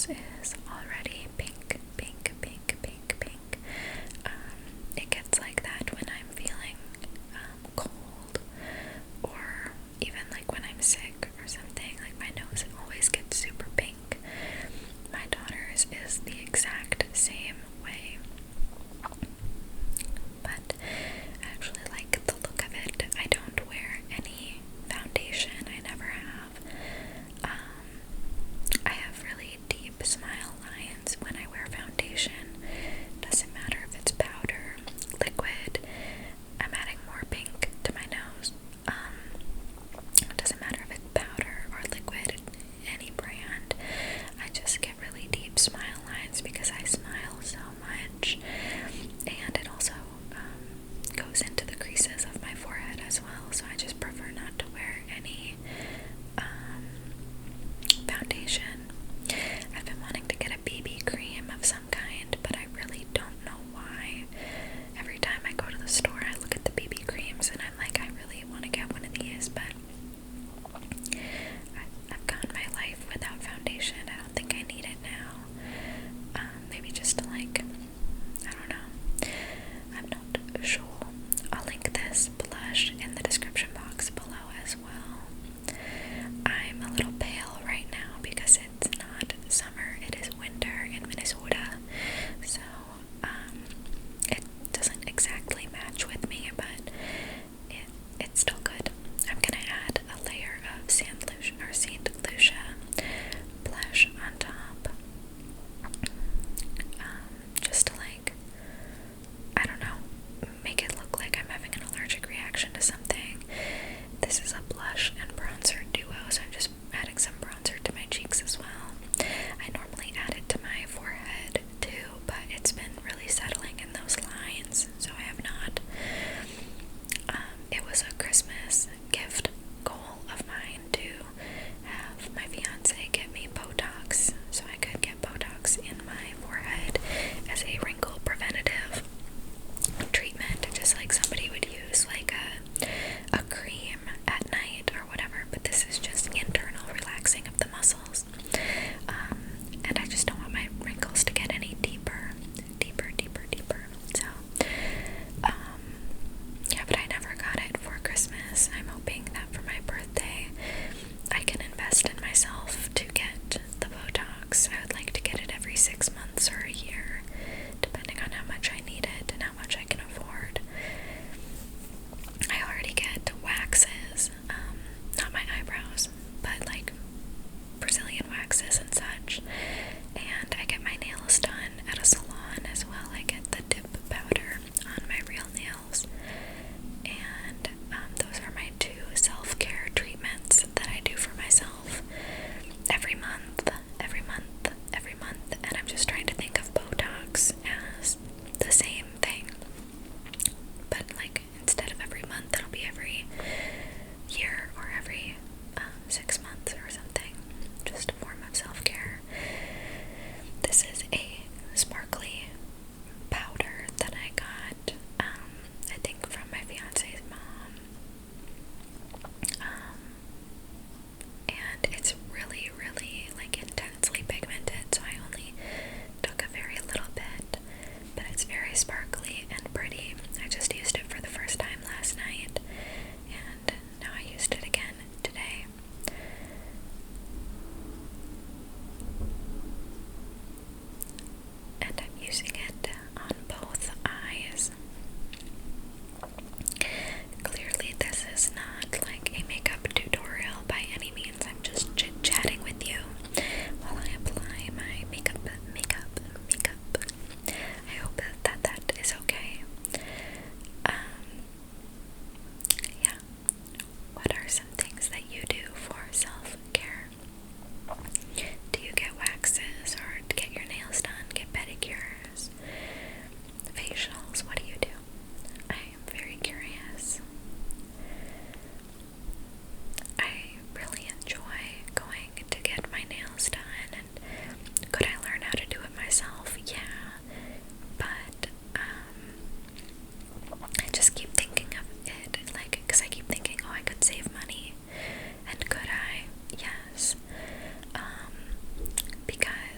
is already pink, pink, pink, pink, pink. It gets like that when I'm feeling cold, or even like when I'm sick or something. Like my nose always gets super pink. My daughter's is the exact same way. But I actually like the look of it. I don't wear any foundation. I never have. I have really deep smile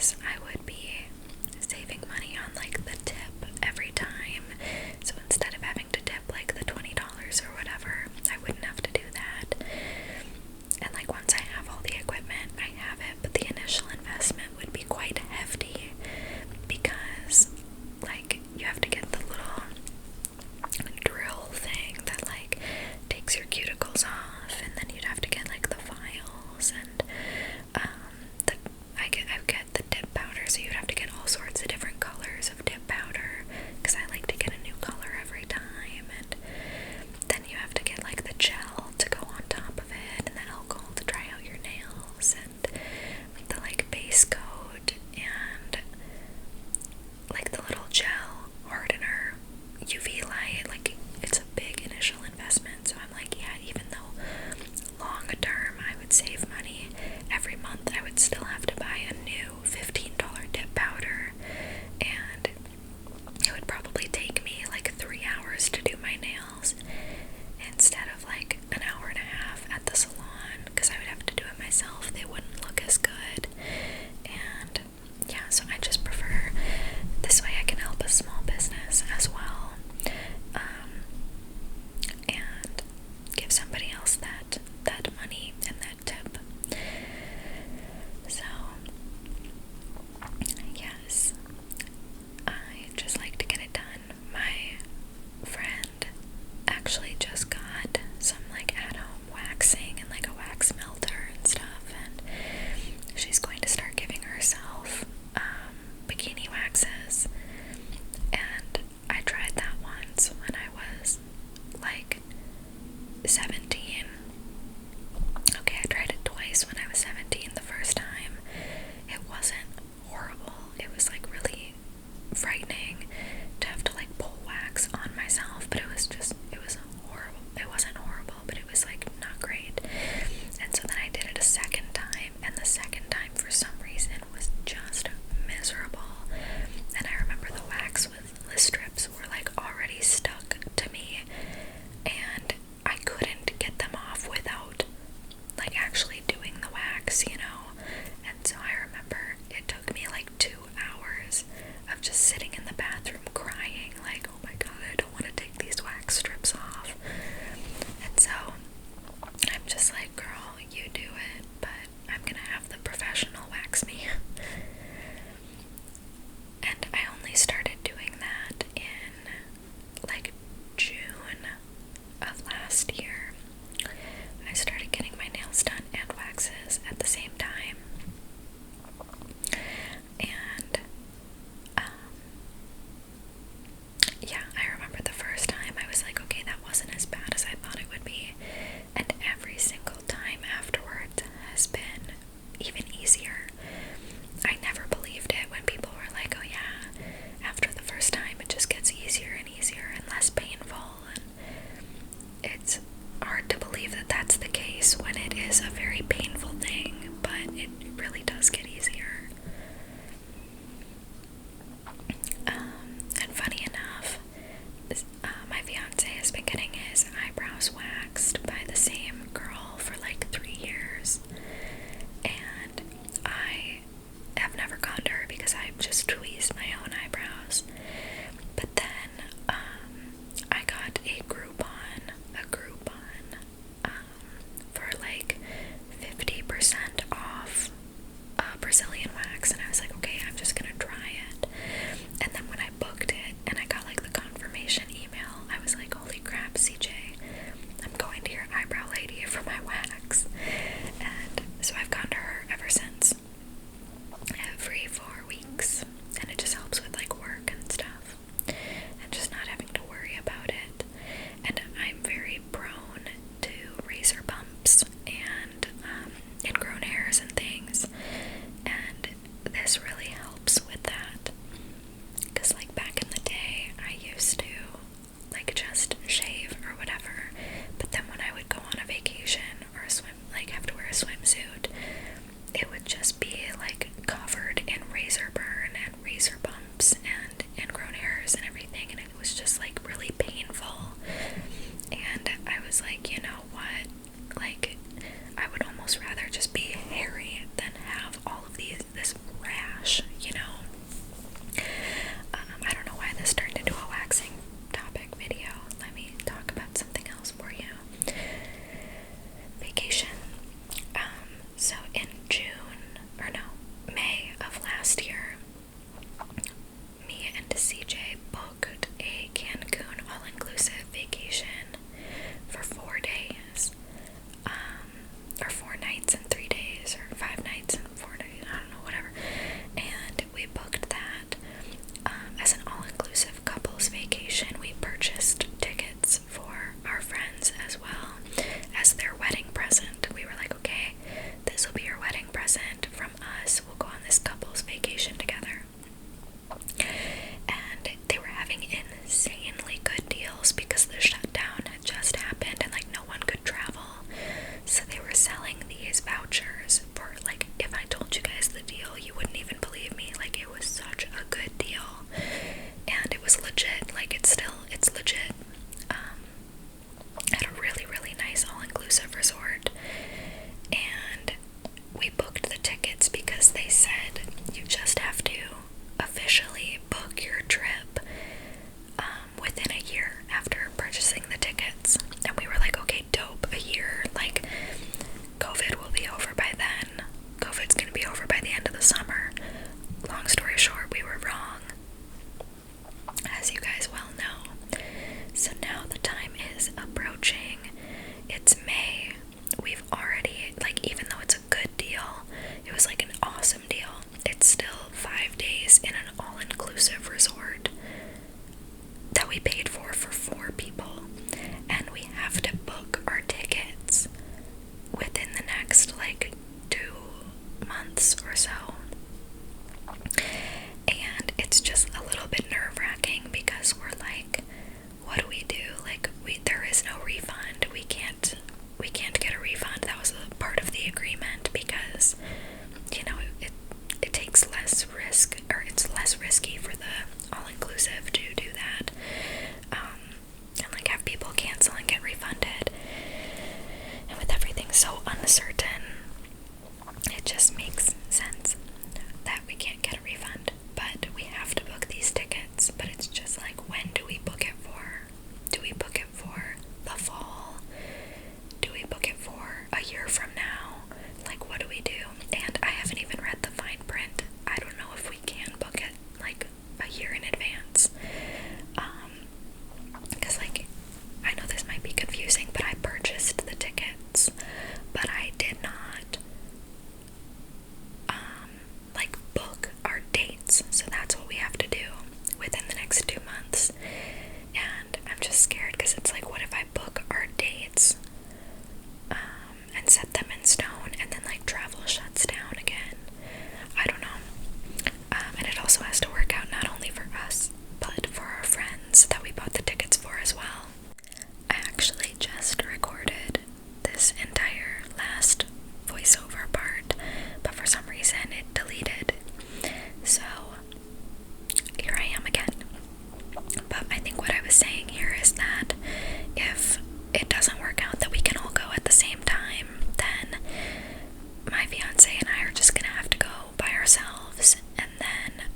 because I would be saving money on like the tip every time. So instead of having to tip like the $20 or whatever, I wouldn't have to do that. And like once I have all the equipment, I have it, but the initial investment would be quite hefty because like you have to get the little drill thing that like takes your cuticles off, and then you'd have to get like the files, and I get the dip powder days in an all-inclusive resort that we paid for 4 people, and we have to book our tickets within the next like 2 months or so. And it's just a little bit nerve-wracking because we're like, what do we do? Like, there is no refund. We can't get a refund. That was a part of the agreement because, you know, it takes less risk, or it's less risky for the all-inclusive to do that, and like have people cancel and get refunded. And with everything so uncertain, it just makes sense that we can't get a refund, but we have to book these tickets. But it's just like, when do we book it for? Do we book it for the fall? Do we book it for a year from now? Like, what do we do? And I haven't even read the fine print. I don't know if we can book it like a year in advance. Because like, I know this might be confusing, but I purchased the tickets, but I did not like book our dates. So that's what we have to do within the next 2 months. And I'm just scared because it's like, what if I book our dates and set them in stone, and then like travel shuts down again? I don't know. And it also has to work out not only for us, but for our friends that we bought the tickets for as well. I actually just recorded this entire last voiceover part, but for some reason it deleted. So here I am again. But I think what I was saying here is that if it doesn't work out that we can all go at the same time, then my fiance and I are just gonna have to go by ourselves, and then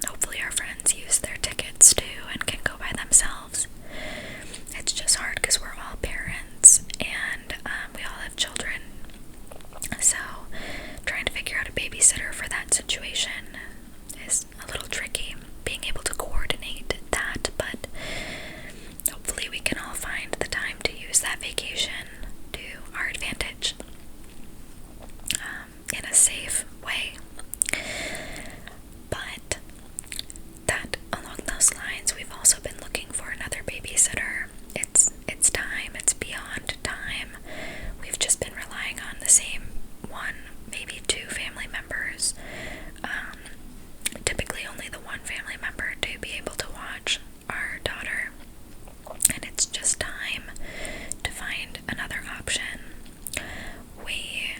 hopefully our friends use their tickets too and can go by themselves. It's just hard because we're all parents, and we all have children, so trying to figure out a babysitter for that situation is a little tricky, being able to coordinate that. But hopefully we can all find the time to use that vacation to our advantage, in a safe way. But that, along those lines, we've also been looking for another babysitter. It's time. It's beyond time. We've just been relying on the same one, maybe 2 family members. Typically only the one family member to be able to watch our daughter. And it's just time to find another option. We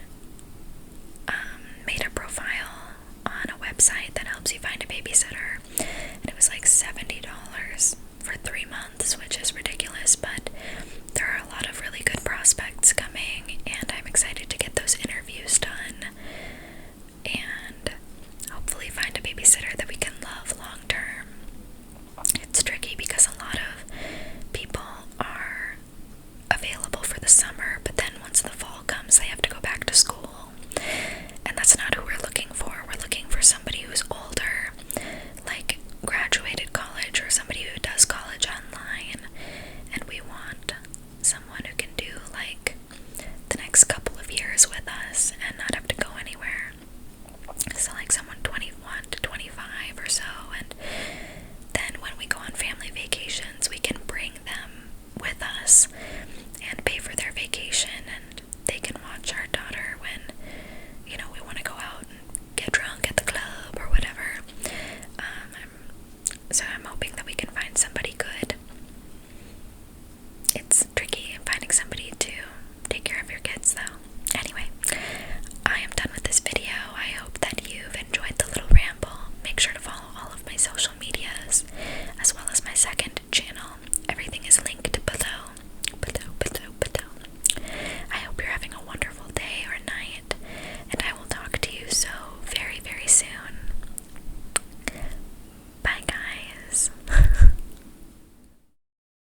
made a profile on a website that helps you find a babysitter, and it was like $70 for 3 months, which is ridiculous, but there are a lot of really good prospects coming, and I'm excited to get those interviews done and hopefully find a babysitter